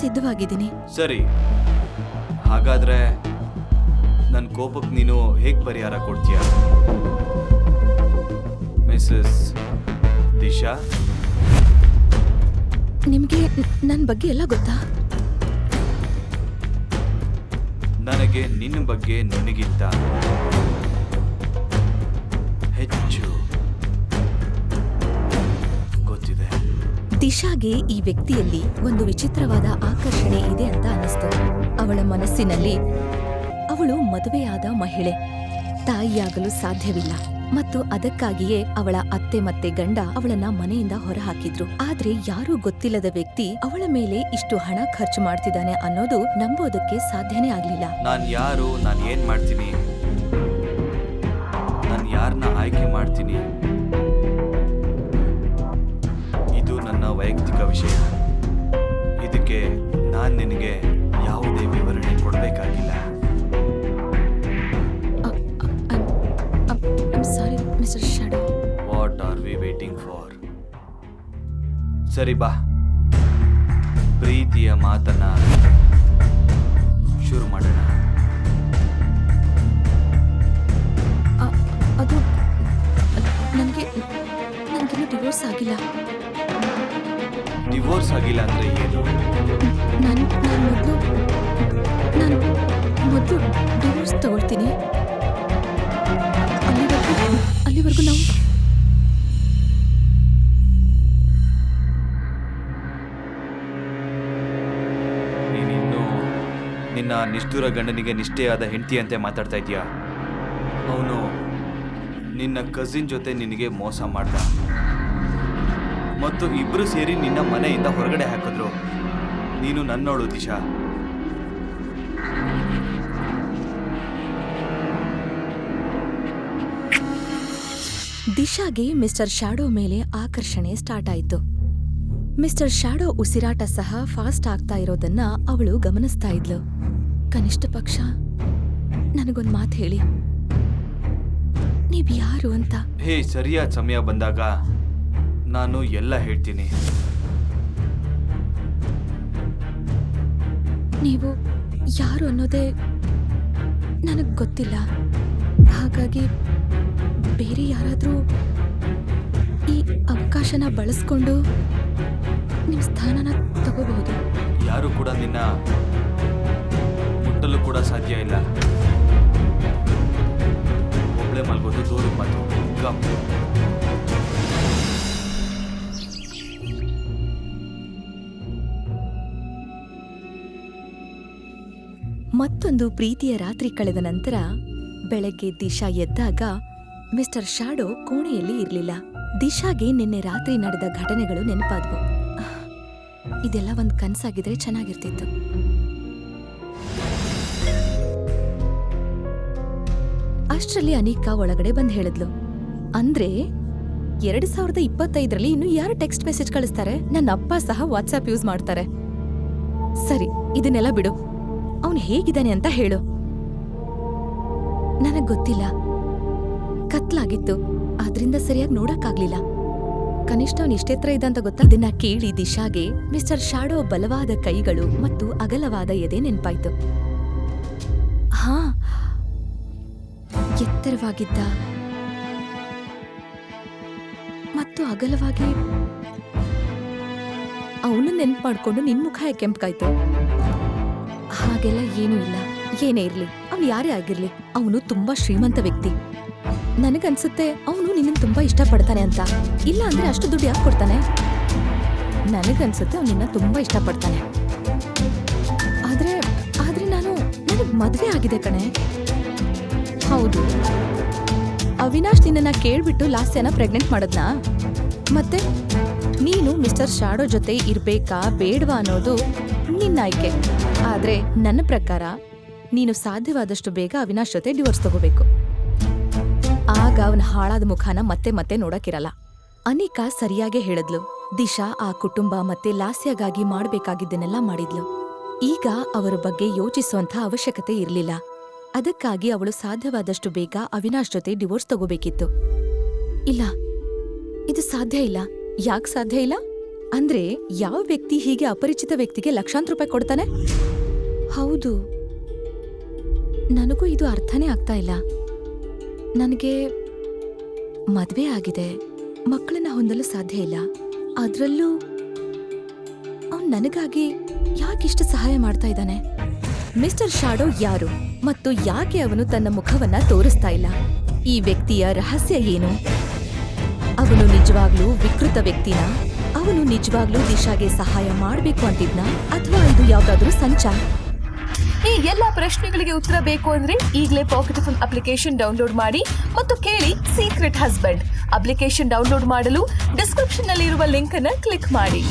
ಸಿದ್ಧವಾಗಿದ್ದೀನಿ. ಸರಿ, ಹಾಗಾದ್ರೆ ನನ್ನ ಕೋಪಕ್ಕೆ ನೀನು ಹೇಗೆ ಪರಿಹಾರ ಕೊಡ್ತೀಯ ಮಿಸಸ್ ದಿಶಾ? ನಿಮಗೆ ನನ್ನ ಬಗ್ಗೆ ಎಲ್ಲ ಗೊತ್ತಾ? ನನಗೆ ನಿನ್ನ ಬಗ್ಗೆ ನಿನಗಿಂತ ಹೆಚ್ಚು ಗೊತ್ತಿದೆ. ದಿಶಾಗೆ ಈ ವ್ಯಕ್ತಿಯಲ್ಲಿ ಒಂದು ವಿಚಿತ್ರವಾದ ಆಕರ್ಷಣೆ ಇದೆ ಅಂತ ಅನ್ನಿಸ್ತು. ಅವಳ ಮನಸ್ಸಿನಲ್ಲಿ ಅವಳು ಮದುವೆಯಾದ ಮಹಿಳೆ, ತಾಯಿಯಾಗಲು ಸಾಧ್ಯವಿಲ್ಲ ಮತ್ತು ಅದಕ್ಕಾಗಿಯೇ ಅವಳ ಅತ್ತೆ ಮತ್ತೆ ಗಂಡ ಅವಳನ್ನ ಮನೆಯಿಂದ ಹೊರಹಾಕಿದ್ರು. ಆದ್ರೆ ಯಾರೂ ಗೊತ್ತಿಲ್ಲದ ವ್ಯಕ್ತಿ ಅವಳ ಮೇಲೆ ಇಷ್ಟು ಹಣ ಖರ್ಚು ಮಾಡ್ತಿದ್ದಾನೆ ಅನ್ನೋದು ನಂಬೋದಕ್ಕೆ ಸಾಧ್ಯನೇ ಆಗ್ಲಿಲ್ಲ. ನಾನು ಯಾರು, ನಾನು ಏನ್ ಮಾಡ್ತೀನಿ, ನಾನು ಯಾರನ್ನ ಆಯ್ಕೆ ಮಾಡ್ತೀನಿ, ಇದು ನನ್ನ ವೈಯಕ್ತಿಕ ವಿಷಯ. ಇದಕ್ಕೆ ನಾನು ನಿನಗೆ ಯಾವುದೇ ವಿವರಣೆ ಕೊಡಬೇಕಾಗಿಲ್ಲ. Sorry mister Shadow. What are we waiting for? ಸರಿ ಬಾ, ಪ್ರೀತಿಯ ಮಾತನ್ನ ಶುರು ಮಾಡೋಣ. ಅದು ನನಗಿನ್ನೂ ಡಿವೋರ್ಸ್ ಆಗಿಲ್ಲ. ಡಿವೋರ್ಸ್ ಆಗಿಲ್ಲ ಅಂದ್ರೆ ಏನು? ನಾನು ಮೊದಲು ಡಿವೋರ್ಸ್ ತಗೊಳ್ತೀನಿ. ಅಲ್ಲಿವರೆಗೂ ನಾವು ನೀನಿನ್ನು ನಿನ್ನ ನಿಷ್ಠುರ ಗಂಡನಿಗೆ ನಿಷ್ಠೆಯಾದ ಹೆಂಡತಿಯಂತೆ ಮಾತಾಡ್ತಾ ಇದೀಯಾ? ಅವನು ನಿನ್ನ ಕಸಿನ್ ಜೊತೆ ನಿನಗೆ ಮೋಸ ಮಾಡ್ದ ಮತ್ತು ಇಬ್ರು ಸೇರಿ ನಿನ್ನ ಮನೆಯಿಂದ ಹೊರಗಡೆ ಹಾಕಿದ್ರು. ನೀನು ನನ್ನೋಳು ದಿಶಾ. ದಿಶಾಗೆ ಮಿಸ್ಟರ್ ಶ್ಯಾಡೋ ಮೇಲೆ ಆಕರ್ಷಣೆ ಸ್ಟಾರ್ಟ್ ಆಯಿತು. ಮಿಸ್ಟರ್ ಶ್ಯಾಡೋ ಉಸಿರಾಟ ಸಹ ಫಾಸ್ಟ್ ಆಗ್ತಾ ಇರೋದನ್ನ ಅವಳು ಗಮನಿಸ್ತಾ ಇದ್ಲು. ಕನಿಷ್ಠ ಪಕ್ಷ ನನಗೊಂದು ಮಾತು ಹೇಳಿ, ನೀವ್ ಯಾರು ಅಂತ. ಹೇ, ಸರಿಯಾದ ಸಮಯ ಬಂದಾಗ ನಾನು ಎಲ್ಲ ಹೇಳ್ತೀನಿ. ನೀವು ಯಾರು ಅನ್ನೋದೇ ನನಗ್ ಗೊತ್ತಿಲ್ಲ. ಹಾಗಾಗಿ ಬೇರೆ ಯಾರಾದ್ರೂ ಈ ಅವಕಾಶನ ಬಳಸ್ಕೊಂಡು ನಿಮ್ ಸ್ಥಾನನ ತಗೋಬಹುದು. ಯಾರು ಕೂಡ ನಿನ್ನ ಮುಟ್ಟಲು ಕೂಡ ಸಾಧ್ಯ ಇಲ್ಲ. ಒಬ್ಳೆ ಮಲ್ಗೋದು ದೂರ ಮಾತು. ಕಮ್. ಮತ್ತೊಂದು ಪ್ರೀತಿಯ ರಾತ್ರಿ ಕಳೆದ ನಂತರ ಬೆಳಗ್ಗೆ ದಿಶಾ ಎದ್ದಾಗ ಮಿಸ್ಟರ್ ಶ್ಯಾಡೋ ಕೋಣೆಯಲ್ಲಿ ಇರಲಿಲ್ಲ. ದಿಶಾಗೆ ನಿನ್ನೆ ರಾತ್ರಿ ನಡೆದ ಘಟನೆಗಳು ನೆನಪಾದ್ವು. ಇದೆಲ್ಲ ಒಂದ್ ಕನ್ಸಾಗಿದ್ರೆ ಚೆನ್ನಾಗಿರ್ತಿತ್ತು. ಅಷ್ಟರಲ್ಲಿ ಅನಿಕಾ ಒಳಗಡೆ ಬಂದ್ ಹೇಳಿದ್ಲು. ಅಂದ್ರೆ 2025ರಲ್ಲಿ ಇನ್ನು ಯಾರು ಟೆಕ್ಸ್ಟ್ ಮೆಸೇಜ್ ಕಳಿಸ್ತಾರೆ? ನನ್ನ ಅಪ್ಪ ಸಹ ವಾಟ್ಸ್ಆಪ್ ಯೂಸ್ ಮಾಡ್ತಾರೆ. ಸರಿ, ಇದನ್ನೆಲ್ಲ ಬಿಡು. ಅವನು ಹೇಗಿದ್ದಾನೆ ಅಂತ ಹೇಳು. ನನಗ್ ಗೊತ್ತಿಲ್ಲ. ಕತ್ಲಾಗಿತ್ತು, ಆದ್ರಿಂದ ಸರಿಯಾಗಿ ನೋಡಕ್ಕಾಗ್ಲಿಲ್ಲ. ಕನಿಷ್ಠ ಅವನು ಇಷ್ಟೆತ್ರ ಇದ್ದಂತ ಗೊತ್ತಾ? ಅದನ್ನ ಕೇಳಿ ದಿಶಾಗೆ ಮಿಸ್ಟರ್ ಶ್ಯಾಡೋ ಬಲವಾದ ಕೈಗಳು ಮತ್ತು ಅಗಲವಾದ ಎದೆ ನೆನ್ಪಾಯ್ತು. ಹಾ, ಎತ್ತರವಾಗಿದ್ದ ಮತ್ತು ಅಗಲವಾಗಿ. ಅವನು ನೆನ್ಪು ಮಾಡ್ಕೊಂಡು ನಿನ್ ಮುಖ ಕೆಂಪ್ಕಾಯ್ತು. ಹಾಗೆಲ್ಲ ಏನೂ ಇಲ್ಲ. ಏನೇ ಇರ್ಲಿ, ಅವ್ನು ಯಾರೇ ಆಗಿರ್ಲಿ, ಅವನು ತುಂಬಾ ಶ್ರೀಮಂತ ವ್ಯಕ್ತಿ. ನನಗನ್ಸುತ್ತೆ ಅವನು ನಿನ್ನನ್ನು ತುಂಬಾ ಇಷ್ಟಪಡ್ತಾನೆ ಅಂತ. ಇಲ್ಲ ಅಂದ್ರೆ ಅಷ್ಟು ದುಡ್ಡು ಯಾಕೆ ಕೊಡ್ತಾನೆ? ನನಗನ್ಸುತ್ತೆ ಅವ್ನು ನಿನ್ನ ತುಂಬಾ ಇಷ್ಟಪಡ್ತಾನೆ. ಆದ್ರೆ ನನಗ್ ಮದ್ವೆ ಆಗಿದೆ ಕಣೆ. ಹೌದು, ಅವಿನಾಶ್ ನಿನ್ನ ಕೇಳ್ಬಿಟ್ಟು ಲಾಸ್ಯನ ಪ್ರೆಗ್ನೆಂಟ್ ಮಾಡದ್ನಾ? ಮತ್ತೆ ನೀನು ಮಿಸ್ಟರ್ ಶ್ಯಾಡೋ ಜೊತೆ ಇರ್ಬೇಕಾ ಬೇಡವಾ ಅನ್ನೋದು ನಿನ್ನ ಆಯ್ಕೆ. ಆದ್ರೆ ನನ್ನ ಪ್ರಕಾರ ನೀನು ಸಾಧ್ಯವಾದಷ್ಟು ಬೇಗ ಅವಿನಾಶ್ ಜೊತೆ ಡಿವೋರ್ಸ್ ತಗೋಬೇಕು. ಆಗ ಅವನ ಹಾಳಾದ ಮುಖಾನ ಮತ್ತೆ ಮತ್ತೆ ನೋಡಕ್ಕಿರಲ್ಲ. ಅನಿಕಾ ಸರಿಯಾಗೇ ಹೇಳಿದ್ಲು. ದಿಶಾ ಆ ಕುಟುಂಬ ಮತ್ತೆ ಲಾಸ್ಯಗಾಗಿ ಮಾಡ್ಬೇಕಾಗಿದ್ದನ್ನೆಲ್ಲ ಮಾಡಿದ್ಲು. ಈಗ ಅವರ ಬಗ್ಗೆ ಯೋಚಿಸುವಂತ ಅವಶ್ಯಕತೆ ಇರ್ಲಿಲ್ಲ. ಅದಕ್ಕಾಗಿ ಅವಳು ಸಾಧ್ಯವಾದಷ್ಟು ಬೇಗ ಅವಿನಾಶ್ ಜೊತೆ ಡಿವೋರ್ಸ್ ತಗೋಬೇಕಿತ್ತು. ಇಲ್ಲ, ಇದು ಸಾಧ್ಯ ಇಲ್ಲ. ಯಾಕೆ ಸಾಧ್ಯ ಇಲ್ಲ ಅಂದ್ರೆ, ಯಾವ ವ್ಯಕ್ತಿ ಹೀಗೆ ಅಪರಿಚಿತ ವ್ಯಕ್ತಿಗೆ ಲಕ್ಷಾಂತರ ರೂಪಾಯಿ ಕೊಡ್ತಾನೆ? ಹೌದು, ನನಗೂ ಇದು ಅರ್ಥನೇ ಆಗ್ತಾ ಇಲ್ಲ. ನನಗೆ ಮದ್ವೆ ಆಗಿದೆ, ಮಕ್ಕಳನ್ನ ಹೊಂದಲು ಸಾಧ್ಯ ಇಲ್ಲ. ಅದ್ರಲ್ಲೂ ಅವನು ನನಗಾಗಿ ಯಾಕಿಷ್ಟು ಸಹಾಯ ಮಾಡ್ತಾ ಇದ್ದಾನೆ? ಮಿಸ್ಟರ್ ಶ್ಯಾಡೋ ಯಾರು ಮತ್ತು ಯಾಕೆ ಅವನು ತನ್ನ ಮುಖವನ್ನ ತೋರಿಸ್ತಾ ಇಲ್ಲ? ಈ ವ್ಯಕ್ತಿಯ ರಹಸ್ಯ ಏನು? ಅವನು ನಿಜವಾಗ್ಲೂ ವಿಕೃತ ವ್ಯಕ್ತಿನ? ಅವನು ನಿಜವಾಗ್ಲೂ ದಿಶಾಗೆ ಸಹಾಯ ಮಾಡ್ಬೇಕು ಅಂತಿದ್ನ, ಅಥವಾ ಇದು ಯಾವ್ದಾದ್ರೂ ಸಂಚ? ಈ ಎಲ್ಲಾ ಪ್ರಶ್ನೆಗಳಿಗೆ ಉತ್ತರ ಬೇಕು ಅಂದ್ರೆ ಈಗಲೇ ಪಾಕೆಟ್ಫುಲ್ ಅಪ್ಲಿಕೇಶನ್ ಡೌನ್ಲೋಡ್ ಮಾಡಿ ಮತ್ತು ಕೇಳಿ ಸೀಕ್ರೆಟ್ ಹಸ್ಬೆಂಡ್. ಅಪ್ಲಿಕೇಶನ್ ಡೌನ್ಲೋಡ್ ಮಾಡಲು ಡಿಸ್ಕ್ರಿಪ್ಷನ್ ನಲ್ಲಿ ಇರುವ ಲಿಂಕ್ ಅನ್ನು ಕ್ಲಿಕ್ ಮಾಡಿ.